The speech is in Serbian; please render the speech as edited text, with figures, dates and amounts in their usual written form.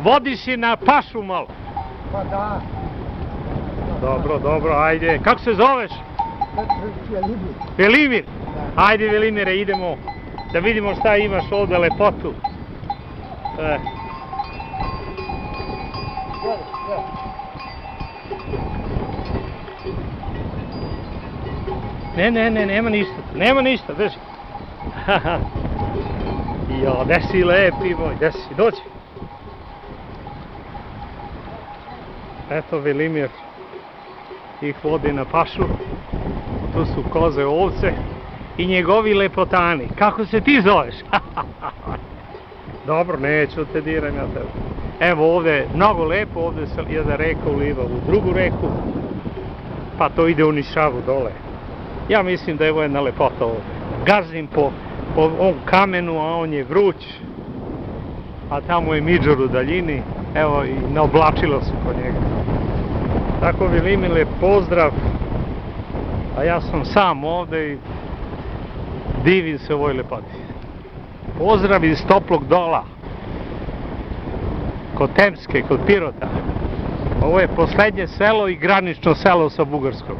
Vodiš je na pašu malo. Pa da. Dobro, dobro, ajde. Kako se zoveš? Velimir. Velimir? Ajde, Velimire, idemo da vidimo šta imaš ovde, lepotu. Ne, nema ništa, drži. Jo, gde si lepi moj, gde si, dođi. Eto Velimir ih vodi na pašu, tu su koze, ovce i njegovi lepotani. Kako se ti zoveš? Dobro, neću te diram ja tebe. Evo ovde, mnogo lepo, ovde se jedna reka uliva u drugu reku, pa to ide u Nišavu dole. Ja mislim da je ovo jedna lepota ovde. Gazim po ovom kamenu, a on je vruć, a tamo je midžor u daljini, evo i naoblačilo se kod njega. Tako Velimire, pozdrav, a ja sam sam ovde i divim se ovoj lepoti. Pozdrav iz Toplog Dola, kod Temske, kod Pirota. Ovo je poslednje selo i granično selo sa Bugarskom.